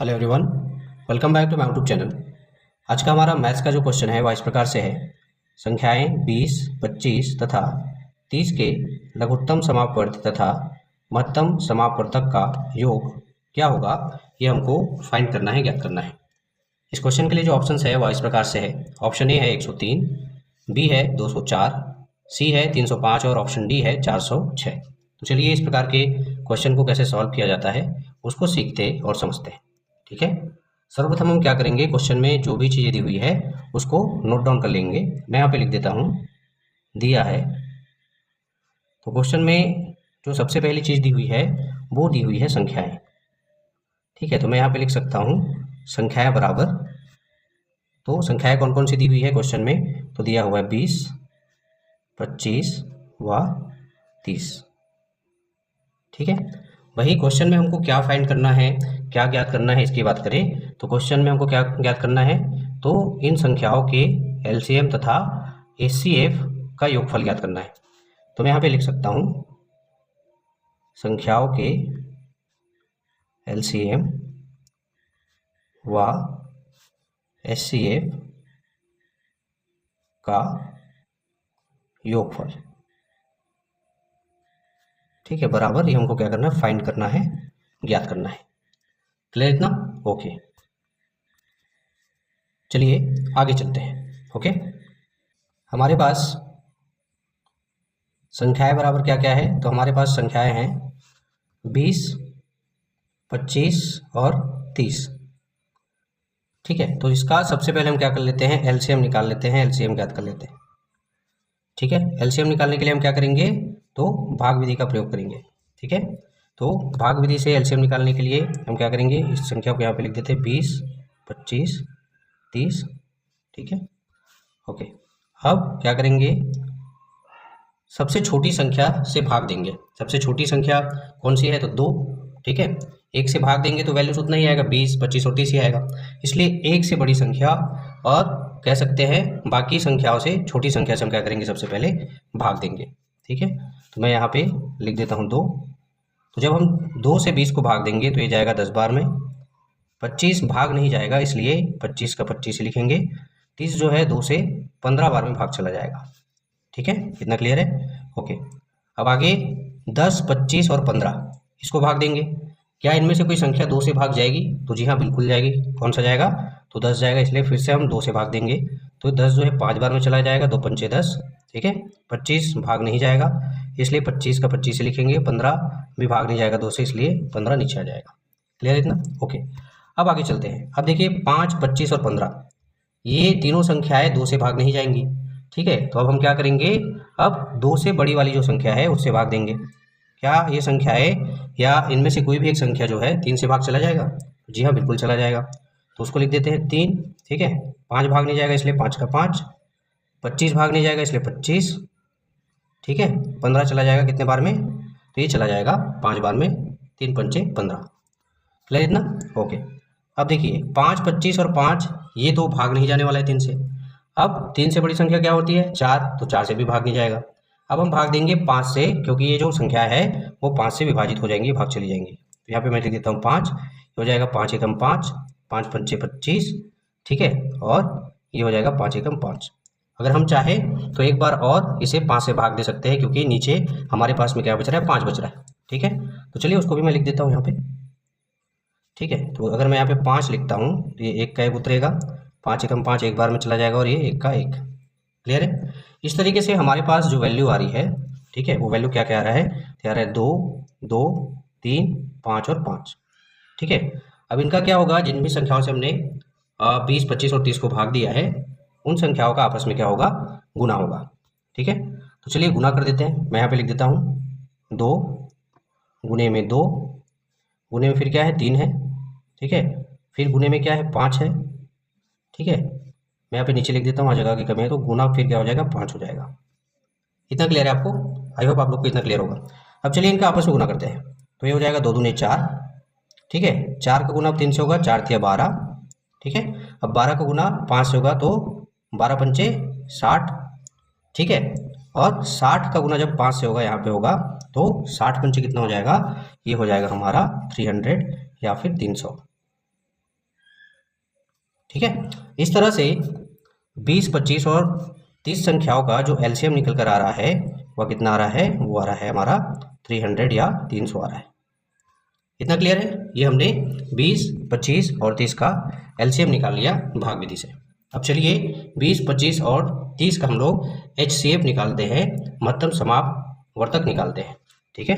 Hello everyone, welcome back to my YouTube channel. आज का हमारा मैथ्स का जो क्वेश्चन है वह इस प्रकार से है। संख्याएं 20, 25 तथा 30 के लघुत्तम समापवर्ती तथा महत्तम समापवर्तक का योग क्या होगा, ये हमको फाइंड करना है, ज्ञात करना है। इस क्वेश्चन के लिए जो ऑप्शन है वह इस प्रकार से है। ऑप्शन ए है 103, बी है 204, सी है 305 और ऑप्शन डी है 406। तो चलिए इस प्रकार के क्वेश्चन को कैसे सॉल्व किया जाता है उसको सीखते और समझते हैं। ठीक है, सर्वप्रथम हम क्या करेंगे, क्वेश्चन में जो भी चीज़ें दी हुई है उसको नोट डाउन कर लेंगे। मैं यहाँ पे लिख देता हूँ दिया है। तो क्वेश्चन में जो सबसे पहली चीज़ दी हुई है वो दी हुई है संख्याएं। ठीक है, तो मैं यहाँ पे लिख सकता हूँ संख्याएं बराबर। तो संख्याएं कौन कौन सी दी हुई है क्वेश्चन में, तो दिया हुआ है 20, 25 व 30। ठीक है, वही क्वेश्चन में हमको क्या फाइंड करना है, क्या ज्ञात करना है, इसकी बात करें तो क्वेश्चन में हमको क्या ज्ञात करना है, तो इन संख्याओं के एलसीएम तथा एचसीएफ का योगफल ज्ञात करना है। तो मैं यहाँ पे लिख सकता हूँ संख्याओं के एलसीएम व एचसीएफ का योगफल। ठीक है, बराबर ये हमको क्या करना है, फाइंड करना है, ज्ञात करना है। क्लियर इतना? ओके, चलिए आगे चलते हैं। ओके, हमारे पास संख्याएं बराबर क्या क्या है, तो हमारे पास संख्याएं हैं 20, 25 और 30। ठीक है, तो इसका सबसे पहले हम क्या कर लेते हैं, एलसीएम निकाल लेते हैं, एलसीएम ज्ञात कर लेते हैं। ठीक है, एलसीएम निकालने के लिए हम क्या करेंगे, तो भाग विधि का प्रयोग करेंगे। ठीक है, तो भाग विधि से एलसीएम निकालने के लिए हम क्या करेंगे, इस संख्या को यहाँ पे लिख देते हैं 20, 25, 30। ठीक है, ओके। अब क्या करेंगे, सबसे छोटी संख्या से भाग देंगे। सबसे छोटी संख्या कौन सी है, तो 2। ठीक है, 1 से भाग देंगे तो वैल्यूज उतना ही आएगा, 20, 25 और 30 ही आएगा। इसलिए 1 से बड़ी संख्या और कह सकते हैं बाकी संख्याओं से छोटी संख्या से हम क्या करेंगे, सबसे पहले भाग देंगे। ठीक है, तो मैं यहाँ पे लिख देता हूँ 2। तो जब हम 2 से 20 को भाग देंगे तो ये जाएगा 10 बार में। 25 भाग नहीं जाएगा, इसलिए 25 का 25 ही लिखेंगे। 30 जो है 2 से 15 बार में भाग चला जाएगा। ठीक है, इतना क्लियर है? ओके, अब आगे 10, 25 और 15 इसको भाग देंगे। क्या इनमें से कोई संख्या 2 से भाग जाएगी, तो जी हाँ बिल्कुल जाएगी। कौन सा जाएगा, तो 10 जाएगा, इसलिए फिर से हम 2 से भाग देंगे। तो 10 जो है 5 बार में चला जाएगा, 2 पंचे 10। ठीक है, 25 भाग नहीं जाएगा, इसलिए 25 का 25 से लिखेंगे। 15 भी भाग नहीं जाएगा 2 से, इसलिए 15 नीचे आ जाएगा। क्लियर इतना? ओके, अब आगे चलते हैं। अब देखिए 5, 25 और 15 ये तीनों संख्याएं 2 से भाग नहीं जाएंगी। ठीक है, तो अब हम क्या करेंगे, अब 2 से बड़ी वाली जो संख्या है उससे भाग देंगे। क्या ये संख्याएं या इनमें से कोई भी एक संख्या जो है 3 से भाग चला जाएगा, जी हाँ बिल्कुल चला जाएगा। तो उसको लिख देते हैं 3। ठीक है, 5 भाग नहीं जाएगा, इसलिए 5 का 5। 25 भाग नहीं जाएगा, इसलिए 25। ठीक है, 15 चला जाएगा कितने बार में, तो ये चला जाएगा 5 बार में, 3 पंचे 15। क्लियर इतना? ओके, अब देखिए 5, 25 और 5 ये दो भाग नहीं जाने वाला है 3 से। अब 3 से बड़ी संख्या क्या होती है, 4, तो 4 से भी भाग नहीं जाएगा। अब हम भाग देंगे 5 से, क्योंकि ये जो संख्या है वो 5 से विभाजित हो जाएंगी, भाग चली जाएंगी। तो यहाँ पे मैं लिख देता हूँ 5, हो जाएगा 5 एकम 5, 5 पंचे 25। ठीक है, और ये हो जाएगा 5 एकम 5। अगर हम चाहें तो एक बार और इसे 5 से भाग दे सकते हैं, क्योंकि नीचे हमारे पास में क्या बच रहा है, 5 बच रहा है। ठीक है, तो चलिए उसको भी मैं लिख देता हूँ यहाँ पे। ठीक है, तो अगर मैं यहाँ पे 5 लिखता हूँ तो ये 1 का 1 उतरेगा, 5 एकम 5 एक बार में चला जाएगा, और ये 1 का 1। क्लियर है? इस तरीके से हमारे पास जो वैल्यू आ रही है, ठीक है, वो वैल्यू क्या क्या आ रहा है, तो आ रहा है 2, 2, 3, 5 और 5। ठीक है, अब इनका क्या होगा, जिन भी संख्याओं से हमने 20, 25 और 30 को भाग दिया है उन संख्याओं का आपस में क्या होगा, गुना होगा। ठीक है, तो चलिए गुना कर देते हैं। मैं यहाँ पे लिख देता हूँ 2 गुने में 2, गुने में फिर क्या है 3 है। ठीक है, फिर गुने में क्या है 5 है। ठीक है, मैं यहाँ पे नीचे लिख देता हूँ, वहाँ जगह की कमी है, तो गुना फिर क्या हो जाएगा, 5 हो जाएगा। इतना क्लियर है आपको? आई होप आप लोग को इतना क्लियर होगा। अब चलिए इनका आपस में गुना करते हैं। तो ये हो जाएगा 2 दूने 4। ठीक है, 4 का गुना अब 3 से होगा, 4 तिया 12। ठीक है, अब 12 का गुना 5 से होगा, तो 12 पंचे 60। ठीक है, और 60 का गुना जब 5 से होगा यहाँ पे होगा, तो 60 पंचे कितना हो जाएगा, ये हो जाएगा हमारा 300 या फिर 300। ठीक है। इस तरह से 20, 25 और 30 संख्याओं का जो एलसीएम निकल कर आ रहा है वह कितना आ रहा है, वो आ रहा है हमारा 300 या 300 आ रहा है। इतना क्लियर है। ये हमने 20, 25 और 30 का एलसीएम निकाल लिया भाग विधि से। अब चलिए 20, 25 और 30 का हम लोग एचसीएफ निकालते हैं, महत्तम समापवर्तक निकालते हैं। ठीक है,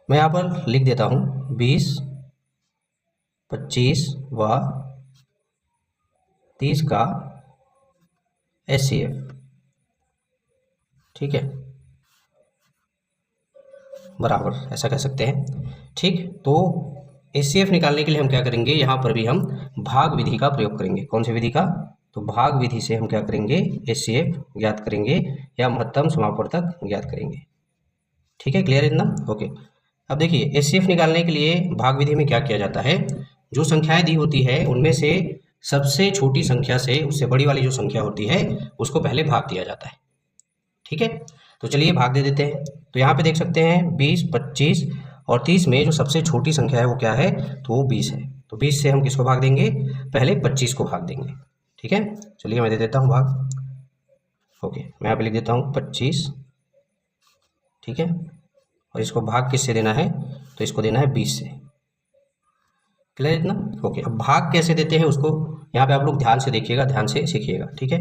मैं यहाँ पर लिख देता हूँ 20, 25 व 30 का एचसीएफ। ठीक है, बराबर ऐसा कह सकते हैं। ठीक, तो एचसीएफ निकालने के लिए हम क्या करेंगे, यहाँ पर भी हम भाग विधि का प्रयोग करेंगे। कौन सी विधि का, तो भाग विधि से हम क्या करेंगे, एचसीएफ ज्ञात करेंगे या महत्तम समापवर्तक ज्ञात करेंगे। ठीक है, क्लियर इतना, ओके। अब देखिए एचसीएफ निकालने के लिए भाग विधि में क्या किया जाता है, जो संख्याएं दी होती है उनमें से सबसे छोटी संख्या से उससे बड़ी वाली जो संख्या होती है उसको पहले भाग दिया जाता है। ठीक है, तो चलिए भाग दे देते हैं। तो यहाँ पे देख सकते हैं 20, 25 और 30 में जो सबसे छोटी संख्या है वो क्या है, तो वो 20 है। तो 20 से हम किसको भाग देंगे, पहले 25 को भाग देंगे। ठीक है, चलिए मैं दे देता हूँ भाग। ओके, मैं यहाँ पे लिख देता हूँ 25। ठीक है, और इसको भाग किससे देना है, तो इसको देना है 20 से। क्लियर इतना, ओके। अब भाग कैसे देते हैं उसको यहाँ पे आप लोग ध्यान से देखिएगा, ध्यान से सीखिएगा। ठीक है,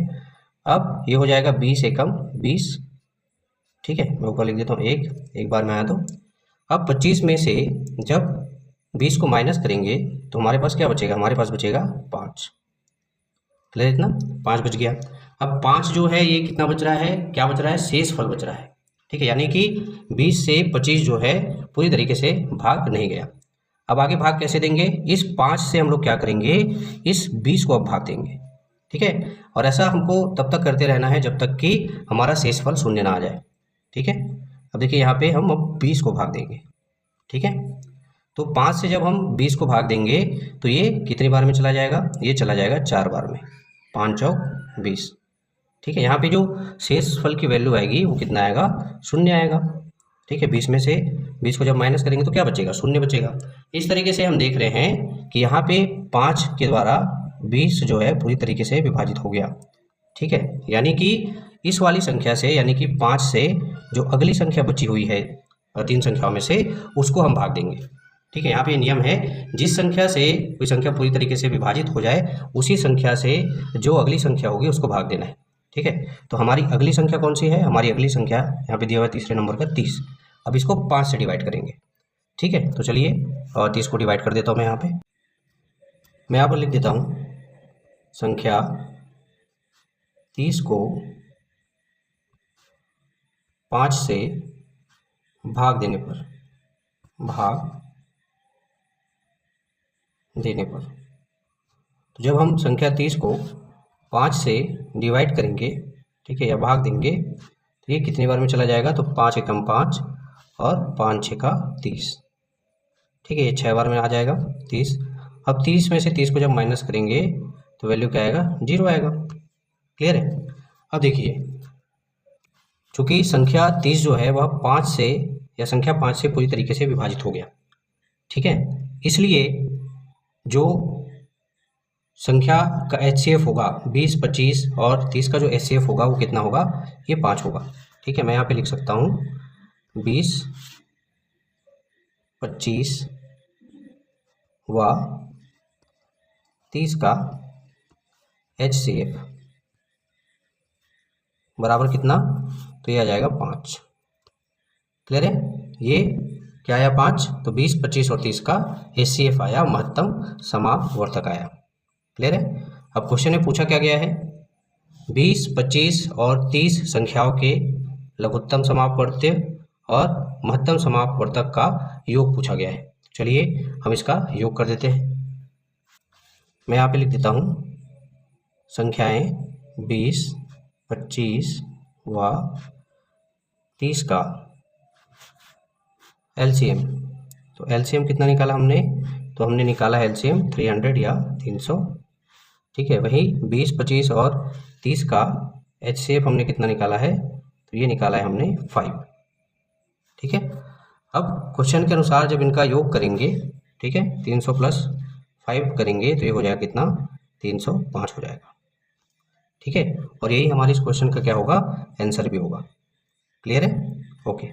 अब ये हो जाएगा 20 एकम 20। ठीक है, मैं ऊपर लिख देता हूँ एक बार में आया तो। अब 25 में से जब 20 को माइनस करेंगे तो हमारे पास क्या बचेगा, हमारे पास बचेगा 5। क्लियर इतना, 5 बच गया। अब 5 जो है ये कितना बच रहा है, क्या बच रहा है, शेष फल बच रहा है। ठीक है, यानी कि 20 से 25 जो है पूरी तरीके से भाग नहीं गया। अब आगे भाग कैसे देंगे, इस 5 से हम लोग क्या करेंगे, इस 20 को अब भाग देंगे। ठीक है, और ऐसा हमको तब तक करते रहना है जब तक कि हमारा शेषफल शून्य ना आ जाए। ठीक है, अब देखिए यहाँ पे हम अब 20 को भाग देंगे। ठीक है, तो 5 से जब हम 20 को भाग देंगे तो ये कितनी बार में चला जाएगा, ये चला जाएगा 4 बार में, 5 चौक 20। ठीक है, यहाँ पे जो शेषफल की वैल्यू आएगी वो कितना आएगा, शून्य आएगा। ठीक है, 20 में से 20 को जब माइनस करेंगे तो क्या बचेगा, शून्य बचेगा। इस तरीके से हम देख रहे हैं कि यहाँ पे 5 के द्वारा 20 जो है पूरी तरीके से विभाजित हो गया। ठीक है, यानी कि इस वाली संख्या से, यानी कि 5 से जो अगली संख्या बची हुई है 3 संख्याओं में से, उसको हम भाग देंगे। ठीक है, यहाँ पे नियम है, जिस संख्या से कोई संख्या पूरी तरीके से विभाजित हो जाए उसी संख्या से जो अगली संख्या होगी उसको भाग देना है। ठीक है, तो हमारी अगली संख्या कौन सी है, हमारी अगली संख्या यहाँ पे दिया हुआ है तीसरे नंबर का 30। अब इसको 5 से डिवाइड करेंगे। ठीक है, तो चलिए और 30 को डिवाइड कर देता हूँ मैं यहाँ पे। मैं यहाँ पर लिख देता हूँ संख्या 30 को 5 से भाग देने पर, तो जब हम संख्या 30 को 5 से डिवाइड करेंगे, ठीक है, या भाग देंगे, तो ये कितनी बार में चला जाएगा, तो 5 एकम 5 और 5 छः का 30। ठीक है, ये 6 बार में आ जाएगा 30। अब 30 में से 30 को जब माइनस करेंगे तो वैल्यू क्या आएगा, 0 आएगा। क्लियर है। अब देखिए चूँकि संख्या 30 जो है वह 5 से, या संख्या 5 से पूरी तरीके से विभाजित हो गया। ठीक है, इसलिए जो संख्या का एचसीएफ होगा 20, 25 और 30 का जो एचसीएफ होगा वो कितना होगा, ये 5 होगा। ठीक है, मैं यहाँ पे लिख सकता हूँ 20, 25 व 30 का एचसीएफ बराबर कितना, तो ये आ जाएगा 5। क्लियर है, ये क्या आया 5, तो 20, 25 और 30 का एचसीएफ आया, महत्तम समापवर्तक आया। क्लियर है। अब क्वेश्चन में पूछा क्या गया है, 20, 25 और 30 संख्याओं के लघुत्तम समापवर्तक और महत्तम समापवर्तक का योग पूछा गया है। चलिए हम इसका योग कर देते हैं। मैं यहाँ पे लिख देता हूँ संख्याएं 20, 25 व 30 का एलसीएम। तो एलसीएम कितना निकाला हमने, तो हमने निकाला एलसीएम 300 या 300। ठीक है, वही 20, 25 और 30 का एचसीएफ हमने कितना निकाला है, तो ये निकाला है हमने 5। ठीक है, अब क्वेश्चन के अनुसार जब इनका योग करेंगे, ठीक है, 300 प्लस 5 करेंगे तो ये हो जाएगा कितना, 305 हो जाएगा। ठीक है, और यही हमारे इस क्वेश्चन का क्या होगा, आंसर भी होगा। क्लियर है? ओके,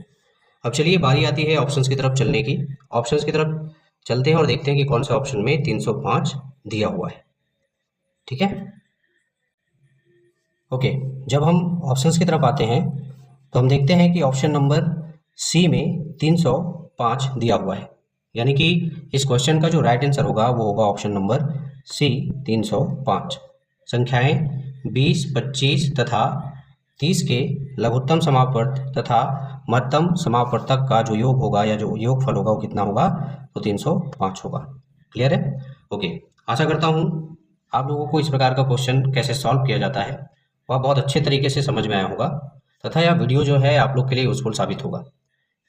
अब चलिए बारी आती है ऑप्शंस की तरफ चलने की। ऑप्शंस की तरफ चलते हैं और देखते हैं कि कौन सा ऑप्शन में 305 दिया हुआ है। ठीक है, ओके, जब हम ऑप्शंस की तरफ आते हैं तो हम देखते हैं कि ऑप्शन नंबर सी में 305 दिया हुआ है, यानी कि इस क्वेश्चन का जो राइट आंसर होगा वो होगा ऑप्शन नंबर सी 305। संख्याएं 20, 25 तथा 30 के लघुत्तम समापवर्त तथा महत्तम समापवर्तक का जो योग होगा या जो योगफल होगा वो कितना होगा, तो 305 होगा। क्लियर है? ओके, आशा करता हूँ आप लोगों को इस प्रकार का क्वेश्चन कैसे सॉल्व किया जाता है वह बहुत अच्छे तरीके से समझ में आया होगा तथा यह वीडियो जो है आप लोग के लिए यूजफुल साबित होगा।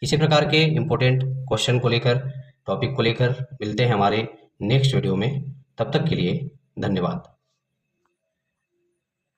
इसी प्रकार के इम्पोर्टेंट क्वेश्चन को लेकर, टॉपिक को लेकर मिलते हैं हमारे नेक्स्ट वीडियो में। तब तक के लिए धन्यवाद।